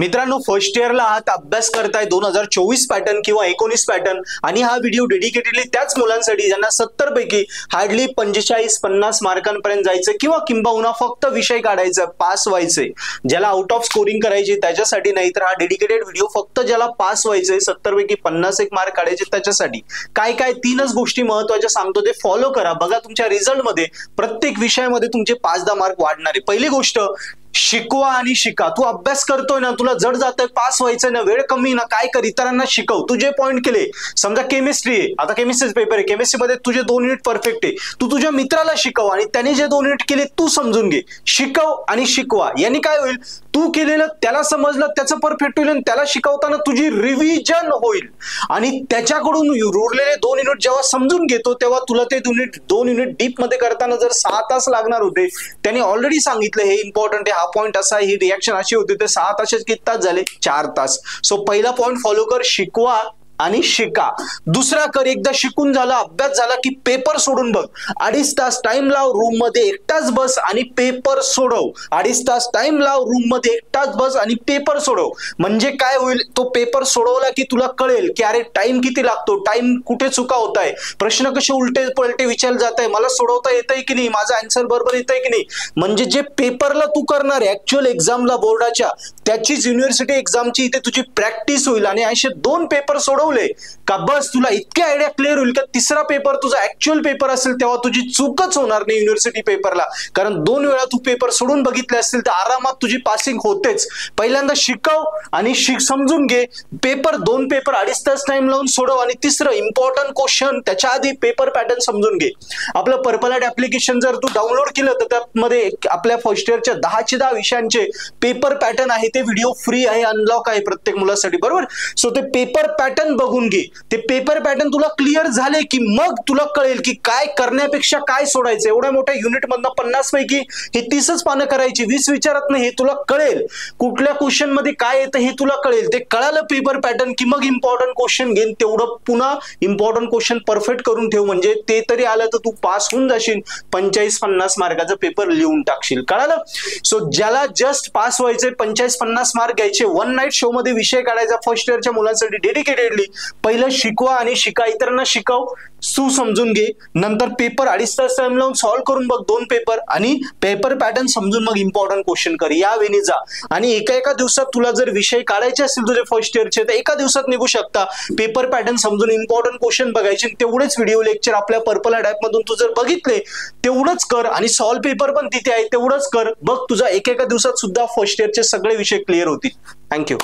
मित्रांनो, फर्स्ट इयरला आहात, अभ्यास करताय 2024 पॅटर्न किंवा 19 पॅटर्न, आणि हा व्हिडिओ डेडिकेटेडली त्याच मुलांसाठी ज्यांना 70 पैकी हार्डली 45-50 मार्कांपर्यंत जायचं किंवा किंबहुना फक्त विषय काढायचा, पास व्हायचंय, ज्याला आउट ऑफ स्कोरिंग करायची त्याच्यासाठी नाही, तर हा डेडिकेटेड व्हिडिओ फक्त ज्याला पास व्हायचंय, 70 पैकी 50 एक मार्क काढायचे त्याच्यासाठी. काय काय 3च गोष्टी महत्त्वाच्या सांगतो, ते फॉलो करा. बघा तुमच्या रिझल्ट मध्ये प्रत्येक विषयामध्ये तुमचे 5-10 मार्क वाढणार आहे. पहिली गोष्ट, शिकवा आणि शिका. तू अभ्यास करतोय ना, तुला जड जातोय, पास व्हायचं ना, वेळ कमी ना, काय कर, इतरांना शिकव. तुझे पॉईंट केले, समजा केमिस्ट्री आहे, आता केमिस्ट्रीच पेपर आहे, केमिस्ट्रीमध्ये तुझे 2 युनिट परफेक्ट आहे, तू तुझ्या मित्राला शिकव आणि त्याने जे 2 युनिट केले तू समजून घे. शिकव आणि शिकवा, याने काय होईल, तू केलेलं त्याला समजलं, त्याचं परफेक्ट होईल आणि त्याला शिकवताना तुझी रिव्हिजन होईल आणि त्याच्याकडून उरलेले 2 युनिट जेव्हा समजून घेतो तेव्हा तुला ते 2 युनिट डीप मध्ये करताना जर 6 तास लागणार होते, त्याने ऑलरेडी सांगितलं हे इम्पॉर्टंट आहे, हा पॉईंट असा, ही रिएक्शन अशी होती, ते 6 तासाचे किती तास झाले, 4 तास. सो पहिला पॉईंट फॉलो कर, शिकवा आणि शिका. दुसरा कर, एकदा शिकून झाला, अभ्यास झाला की पेपर सोडून बघ. 2.5 तास टाइम लाव, रूम मध्ये एकटाच बस आणि पेपर सोडव. 2.5 तास टाइम लाव, रूम मध्ये एकटाच बस आणि पेपर सोडव. म्हणजे काय होईल, तो पेपर सोडवला की तुला कळेल की अरे टाइम किती लागतो, टाइम कुठे चुका होत आहे, प्रश्न कसे उलटे पलटे विचारले जात आहे, मला सोडवता येतंय की नाही, माझा आन्सर बरोबर येतंय की नाही. म्हणजे जे पेपरला तू करणार आहे ऍक्च्युअल एक्झामला बोर्डाच्या, त्याचीच युनिव्हर्सिटी एक्झामची इथे तुझी प्रॅक्टिस होईल. आणि असे 2 पेपर सोडवले का बस तुला इतकी आयडिया क्लिअर होईल का तिसरा पेपर तुझा ऍक्च्युअल पेपर असेल तेव्हा तुझी चूकच होणार नाही युनिव्हर्सिटी पेपरला, कारण 2 वेळा तू पेपर सोडून बघितले असतील तर आरामात तुझी पासिंग होतेच. पहिल्यांदा शिकव आणि समजून घे. पेपर 2 पेपर 2.5 तास टाइम लावून सोडव. आणि तिसरं इम्पॉर्टंट क्वेश्चन, त्याच्या आधी पेपर पॅटर्न समजून घे. आपलं पर्पल ॲड ऍप्लिकेशन जर तू डाउनलोड केलं तर त्यामध्ये आपल्या फर्स्ट इयरच्या 10 विषयांचे पेपर पॅटर्न आहे, ते व्हिडिओ फ्री आहे, अनलॉक आहे प्रत्येक मुलासाठी, बरोबर. सो ते पेपर पॅटर्न बघून घे. ते पेपर पॅटर्न तुला क्लिअर झाले की मग तुला कळेल की काय करण्यापेक्षा काय सोडायचं. एवढ्या मोठ्या युनिट मधनं 50 पैकी हे 30च पानं करायची, 20 विचारत नाही, हे तुला कळेल. कुठल्या क्वेश्चन मध्ये काय येतं हे तुला कळेल. ते कळालं पेपर पॅटर्न की मग इम्पॉर्टंट क्वेश्चन घेऊन तेवढं पुन्हा इम्पॉर्टंट क्वेश्चन परफेक्ट करून ठेव. म्हणजे ते तरी आलं तर तू पास होऊन जाशील, 45-50 मार्काचा पेपर लिहून टाकशील. कळालं. सो ज्याला जस्ट पास व्हायचंय, 45-50 मार्क घ्यायचे, 1 नाईट शो मध्ये विषय काढायचा फर्स्ट इयरच्या मुलांसाठी डेडिकेटेडली, पहिलं शिकवा आणि शिका, इतरांना शिकव, समजून घे. नंतर पेपर 2.5 तास टाइम लावून सॉल्व्ह करून बघ 2 पेपर आणि पेपर पॅटर्न समजून मग इम्पॉर्टंट क्वेश्चन कर. या वेळी जा आणि एका दिवसात तुला जर विषय काढायचे असतील तुझे फर्स्ट इयरचे तर एका दिवसात निघू शकता. पेपर पॅटर्न समजून इम्पॉर्टंट क्वेश्चन बघायचे, तेवढेच व्हिडिओ लेक्चर आपल्या पर्पल ॲड ॲप मधून तू जर बघितले तेवढंच कर आणि सॉल्व्ह पेपर पण तिथे आहे तेवढंच कर. बघ तुझा एका दिवसात सुद्धा फर्स्ट इयरचे सगळे विषय क्लिअर होतील. थँक्यू.